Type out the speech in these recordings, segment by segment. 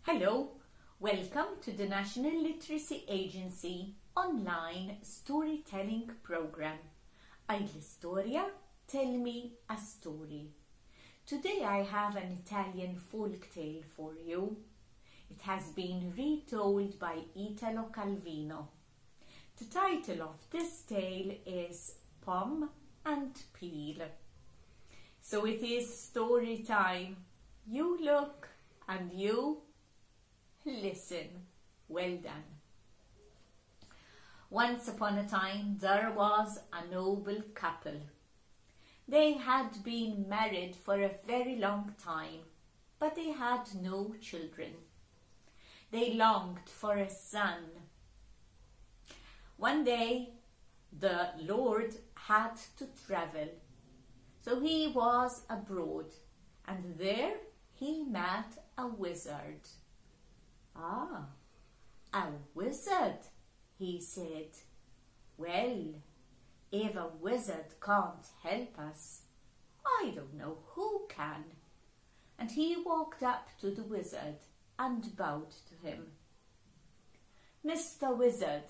Hello, welcome to the National Literacy Agency online storytelling program. Għidli Storja, tell me a story. Today I have an Italian folk tale for you. It has been retold by Italo Calvino. The title of this tale is Pome and Peel. So it is story time. You look and you listen. Well done. Once upon a time there was a noble couple. They had been married for a very long time, but they had no children. They longed for a son. One day the Lord had to travel, so he was abroad, and there he met a wizard. "Ah, a wizard," he said. "Well, if a wizard can't help us, I don't know who can." And he walked up to the wizard and bowed to him. "Mr. Wizard,"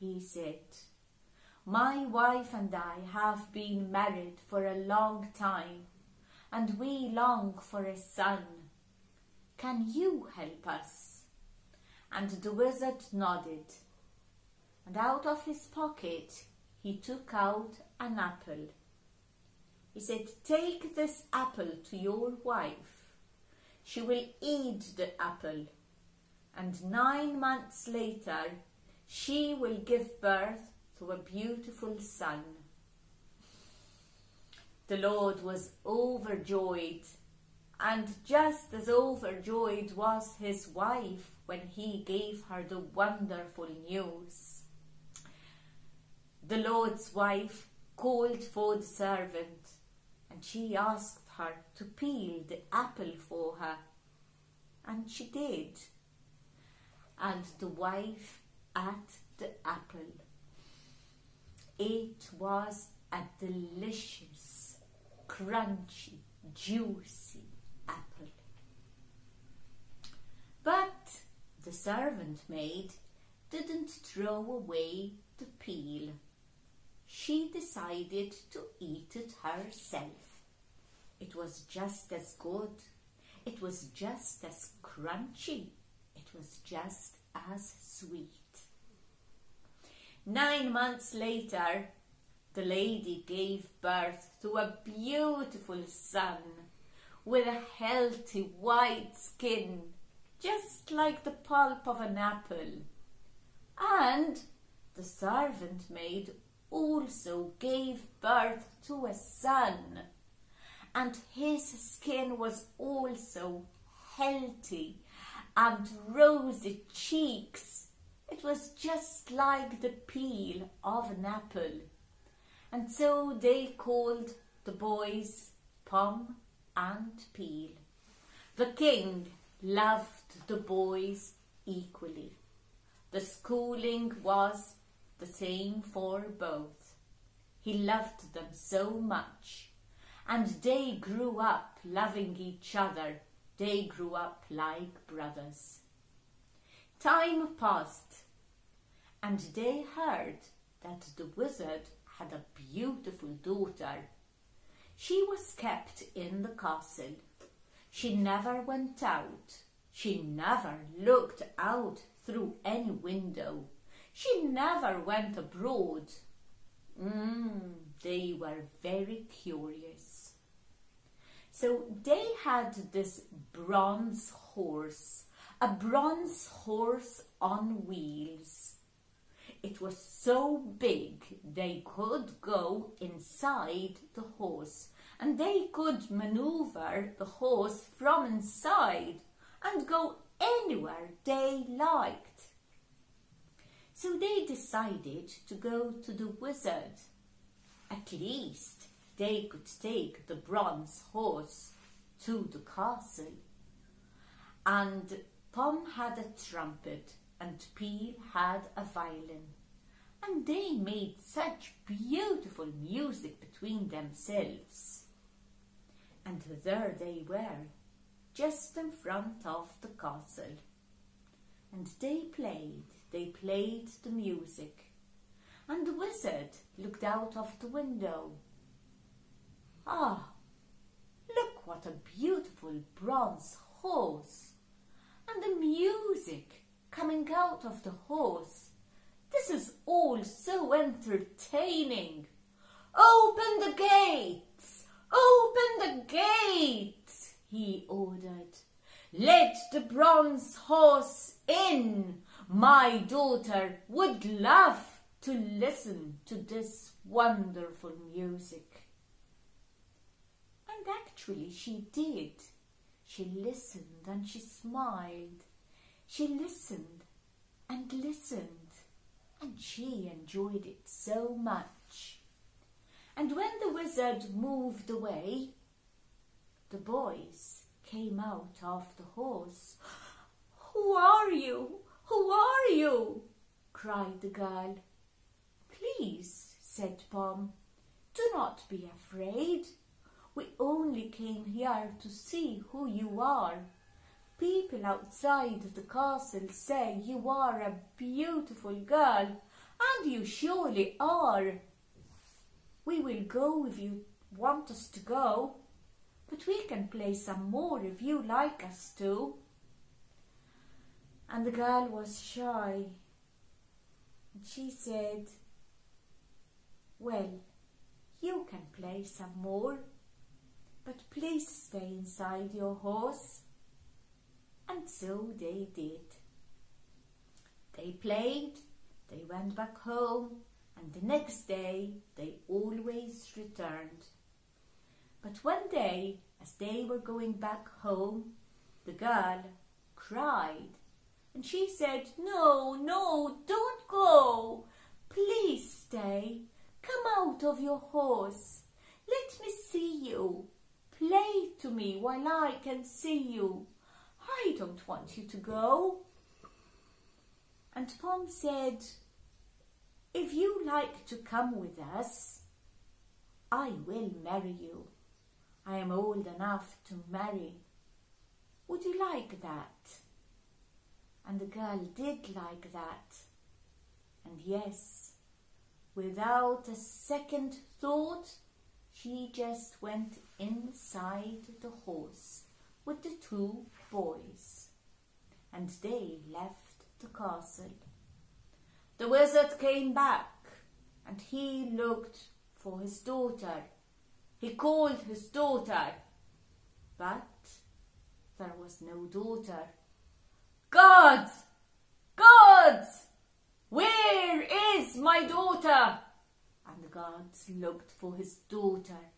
he said, "my wife and I have been married for a long time, and we long for a son. Can you help us?" And the wizard nodded, and out of his pocket he took out an apple. He said, "Take this apple to your wife. She will eat the apple, and 9 months later she will give birth to a beautiful son." The Lord was overjoyed, and just as overjoyed was his wife when he gave her the wonderful news. The Lord's wife called for the servant, and she asked her to peel the apple for her, and she did. And the wife ate the apple. It was a delicious, crunchy, juicy apple. But the servant maid didn't throw away the peel. She decided to eat it herself. It was just as good. It was just as crunchy. It was just as sweet. 9 months later, the lady gave birth to a beautiful son with a healthy white skin, just like the pulp of an apple. And the servant maid also gave birth to a son, and his skin was also healthy and rosy cheeks. It was just like the peel of an apple. And so they called the boys Pome and Peel. The king loved the boys equally. The schooling was the same for both. He loved them so much, and they grew up loving each other. They grew up like brothers. Time passed, and they heard that the wizard had a beautiful daughter. She was kept in the castle. She never went out. She never looked out through any window. She never went abroad. They were very curious. So they had this bronze horse, a bronze horse on wheels. It was so big they could go inside the horse, and they could maneuver the horse from inside and go anywhere they liked. So they decided to go to the wizard. At least they could take the bronze horse to the castle. And Pome had a trumpet and Peel had a violin, and they made such beautiful music between themselves. And there they were, just in front of the castle. And they played the music. And the wizard looked out of the window. Ah, look what a beautiful bronze horse. And the music coming out of the horse. This is all so entertaining. Open the gates! Open the gates! He ordered. Let the bronze horse in. My daughter would love to listen to this wonderful music. And actually she did. She listened and she smiled. She listened and listened, and she enjoyed it so much. And when the wizard moved away, the boys came out of the horse. "Who are you? Who are you?" cried the girl. "Please," said Pome, "do not be afraid. We only came here to see who you are. People outside the castle say you are a beautiful girl, and you surely are. We will go if you want us to go, but we can play some more if you like us to." And the girl was shy. And she said, "Well, you can play some more, but please stay inside your horse." And so they did. They played, they went back home, and the next day they always returned. But one day, as they were going back home, the girl cried, and she said, "No, no, don't go. Please stay. Come out of your horse. Let me see you. Play to me while I can see you. I don't want you to go." And Pome said, "If you like to come with us, I will marry you. I am old enough to marry. Would you like that?" And the girl did like that. And yes, without a second thought, she just went inside the horse with the two boys, and they left the castle. The wizard came back, and he looked for his daughter. He called his daughter, but there was no daughter. "Gods! Gods! Where is my daughter?" And the gods looked for his daughter.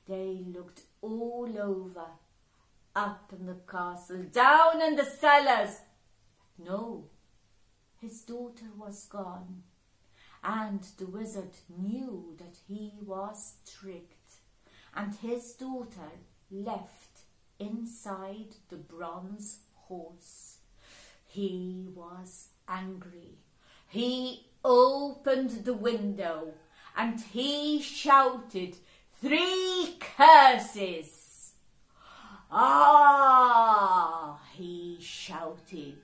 They looked all over, up in the castle, down in the cellars. No, his daughter was gone, and the wizard knew that he was tricked, and his daughter left inside the bronze horse. He was angry. He opened the window and he shouted 3 curses. "Ah," he shouted,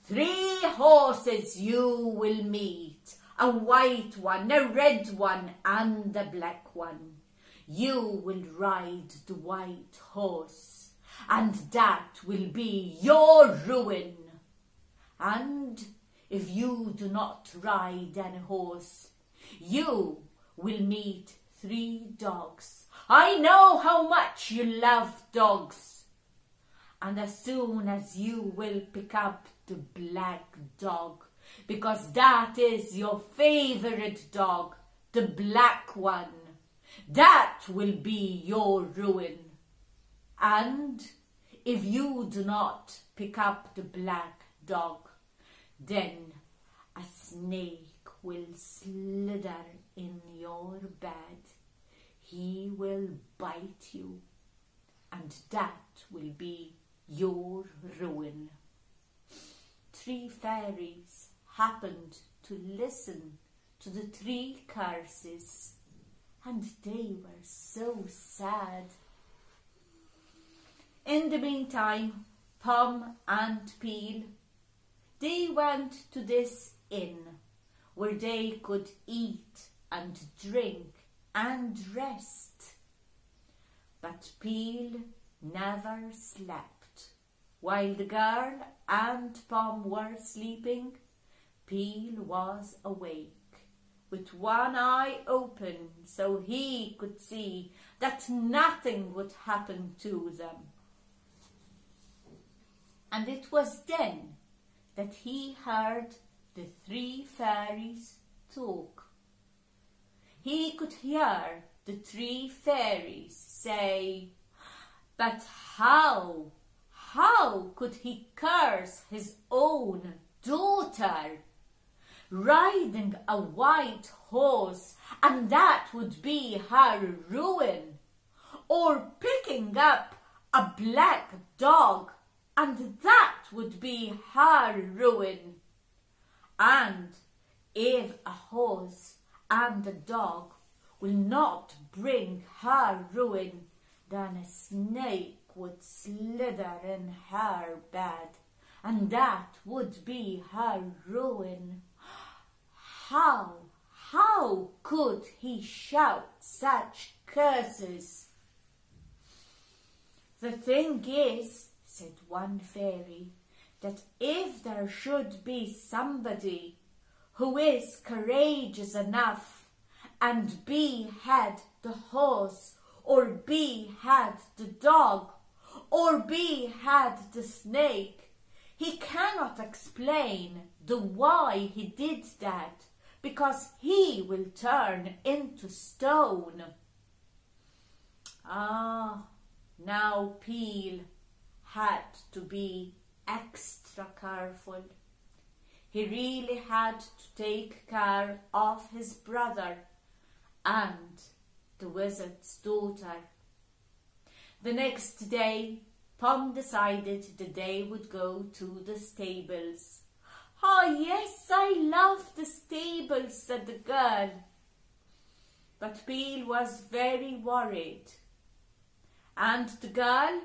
"3 horses you will meet, a white one, a red one, and a black one. You will ride the white horse, and that will be your ruin. And if you do not ride any horse, you will meet 3 dogs. I know how much you love dogs. And as soon as you will pick up the black dog, because that is your favorite dog, the black one, that will be your ruin. And if you do not pick up the black dog, then a snake will slither in your bed. He will bite you, and that will be your ruin." 3 fairies happened to listen to the 3 curses, and they were so sad. In the meantime, Pome and Peel, they went to this inn where they could eat and drink and rest. But Peel never slept. While the girl and Pome were sleeping, Peel was awake, with one eye open so he could see that nothing would happen to them. And it was then that he heard the three fairies talk. He could hear the three fairies say, "But how could he curse his own daughter? Riding a white horse, and that would be her ruin. Or picking up a black dog, and that would be her ruin. And if a horse and a dog will not bring her ruin, then a snake would slither in her bed, and that would be her ruin." How could he shout such curses? "The thing is," said one fairy, "that if there should be somebody who is courageous enough and behead the horse, or behead the dog, or behead the snake, he cannot explain the why he did that, because he will turn into stone." Now Peel had to be extra careful. He really had to take care of his brother and the wizard's daughter. The next day, Pome decided that they would go to the stables. Yes, I love the stables," said the girl. But Peel was very worried. And the girl,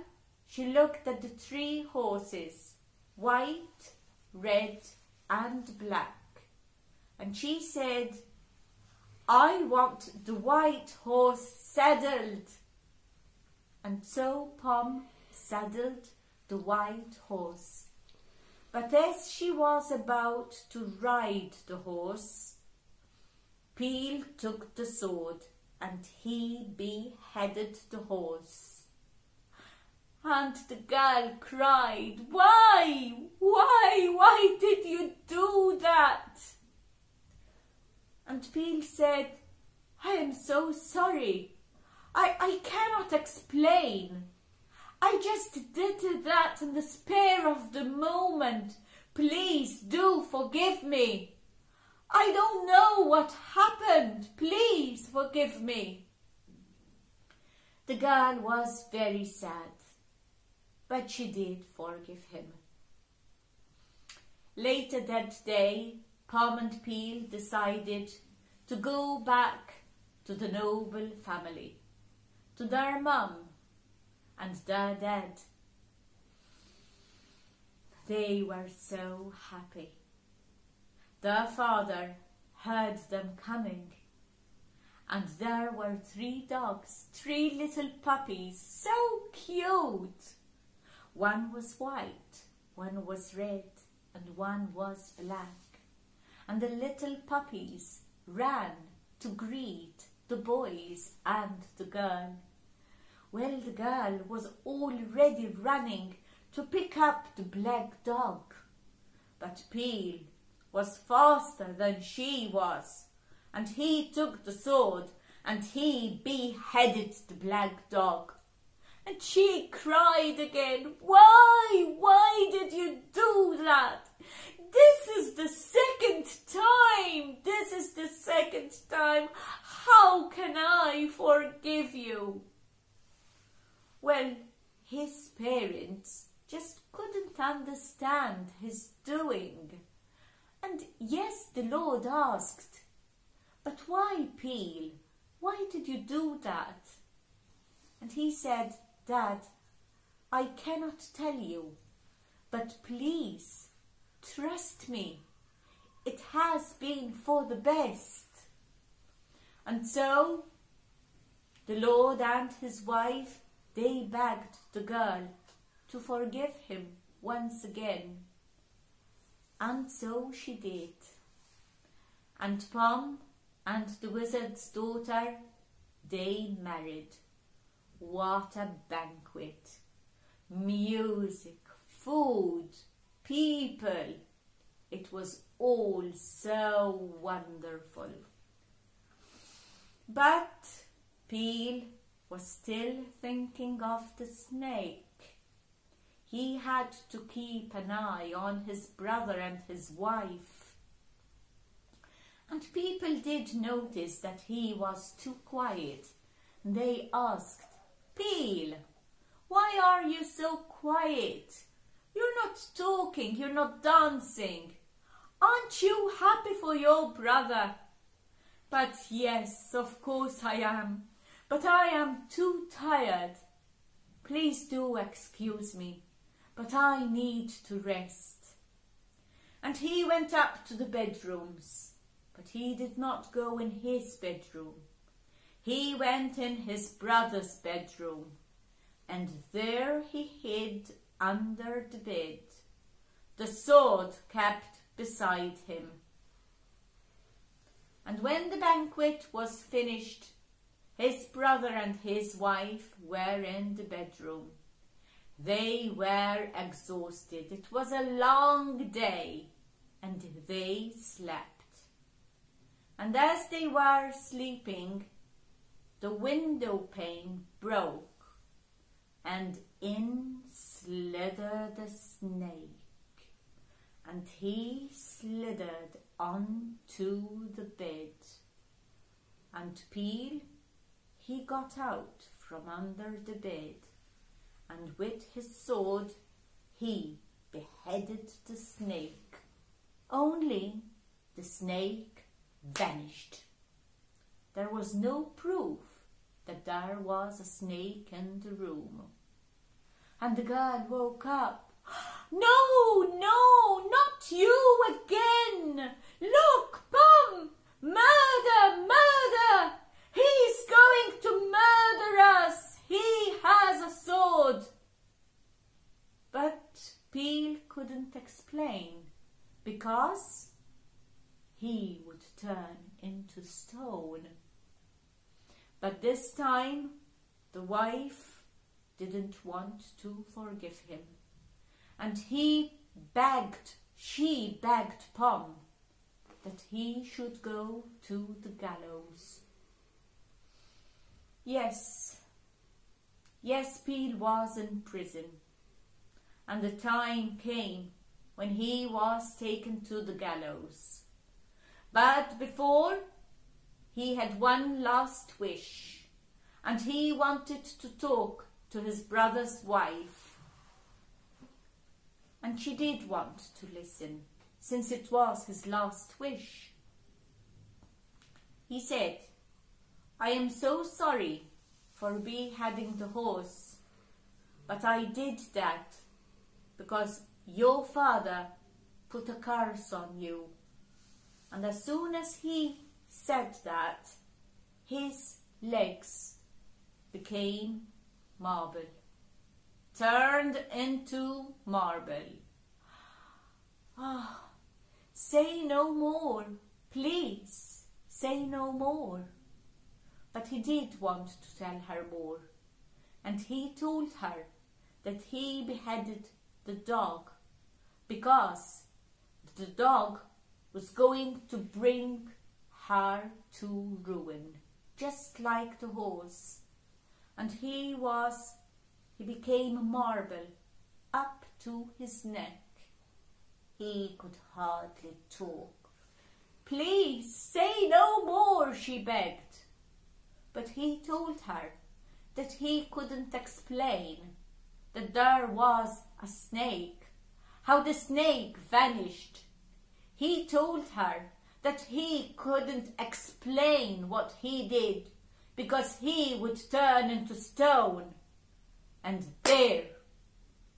she looked at the three horses, white, red, and black. And she said, "I want the white horse saddled." And so Pome saddled the white horse. But as she was about to ride the horse, Peel took the sword and he beheaded the horse. And the girl cried, Why did you do that?" And Peel said, "I am so sorry. I cannot explain. I just did that in the spur of the moment. Please do forgive me. I don't know what happened. Please forgive me." The girl was very sad, but she did forgive him. Later that day, Pome and Peel decided to go back to the noble family, to their mum and their dad. They were so happy. Their father heard them coming, and there were 3 dogs, 3 little puppies, so cute. One was white, one was red, and one was black. And the little puppies ran to greet the boys and the girl. Well, the girl was already running to pick up the black dog. But Peel was faster than she was, and he took the sword and he beheaded the black dog. And she cried again, Why did you do that? This is the second time. This is the second time. How can I forgive you? Well, his parents just couldn't understand his doing. And yes, the Lord asked, but why, Peel? Why did you do that? And he said, Dad, I cannot tell you, but please trust me, it has been for the best. And so the Lord and his wife, they begged the girl to forgive him once again. And so she did. And Pome and the wizard's daughter, they married. What a banquet! Music, food, people. It was all so wonderful. But Peel was still thinking of the snake. He had to keep an eye on his brother and his wife. And people did notice that he was too quiet. They asked, "Peel, why are you so quiet? You're not talking, you're not dancing. Aren't you happy for your brother?" "But yes, of course I am. But I am too tired. Please do excuse me, but I need to rest." And he went up to the bedrooms, but he did not go in his bedroom. He went in his brother's bedroom, and there he hid under the bed, the sword kept beside him. And when the banquet was finished, his brother and his wife were in the bedroom. They were exhausted. It was a long day, and they slept. And as they were sleeping, the window pane broke, and in slithered a snake, and he slithered onto the bed. And Peel, he got out from under the bed, and with his sword he beheaded the snake. Only the snake vanished. There was no proof that there was a snake in the room. And the girl woke up. "No, no, not you again! Look, Pome! Murder, murder! He's going to murder us! He has a sword!" But Peel couldn't explain, because he would turn into stone. But this time the wife didn't want to forgive him, and she begged Pome that he should go to the gallows. Yes, Peel was in prison, and the time came when he was taken to the gallows. But before, he had one last wish, and he wanted to talk to his brother's wife. And she did want to listen, since it was his last wish. He said, "I am so sorry for beheading the horse, but I did that because your father put a curse on you." And as soon as he said that, his legs became marble, turned into marble. "Ah, say no more, please, say no more." But he did want to tell her more, and he told her that he beheaded the dog because the dog was going to bring her to ruin, just like the horse. And he became marble up to his neck. He could hardly talk. "Please say no more," she begged. But he told her that he couldn't explain that there was a snake, how the snake vanished. He told her that he couldn't explain what he did because he would turn into stone. And there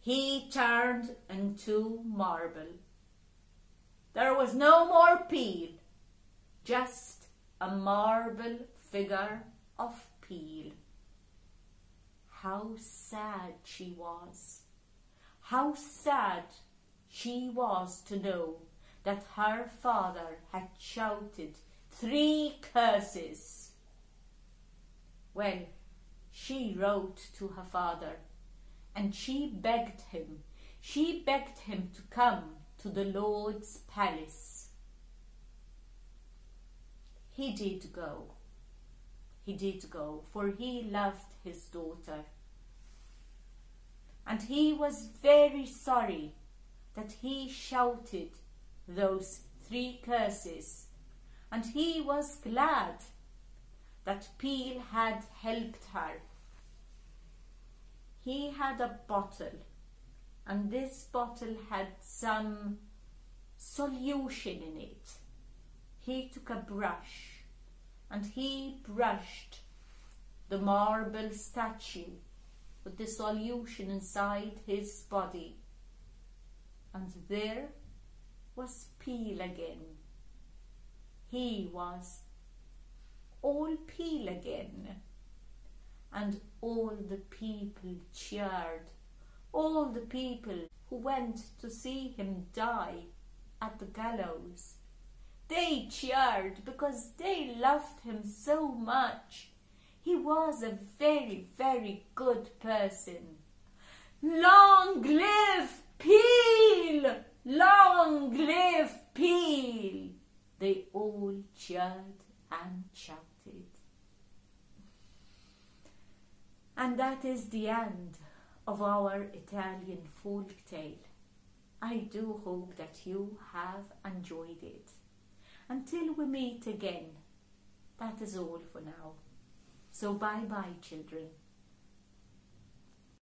he turned into marble. There was no more Peel, just a marble figure of Peel. How sad she was. How sad she was to know that her father had shouted 3 curses. Well, she wrote to her father and she begged him to come to the Lord's palace. He did go, for he loved his daughter. And he was very sorry that he shouted those 3 curses, and he was glad that Peel had helped her. He had a bottle, and this bottle had some solution in it. He took a brush and he brushed the marble statue with the solution inside his body, and there was Peel again. He was all Peel again, and all the people cheered. All the people who went to see him die at the gallows, they cheered because they loved him so much. He was a very, very good person. Long live Peel! Long live Peel! They all cheered and shouted. And that is the end of our Italian folk tale. I do hope that you have enjoyed it. Until we meet again, that is all for now. So bye-bye, children.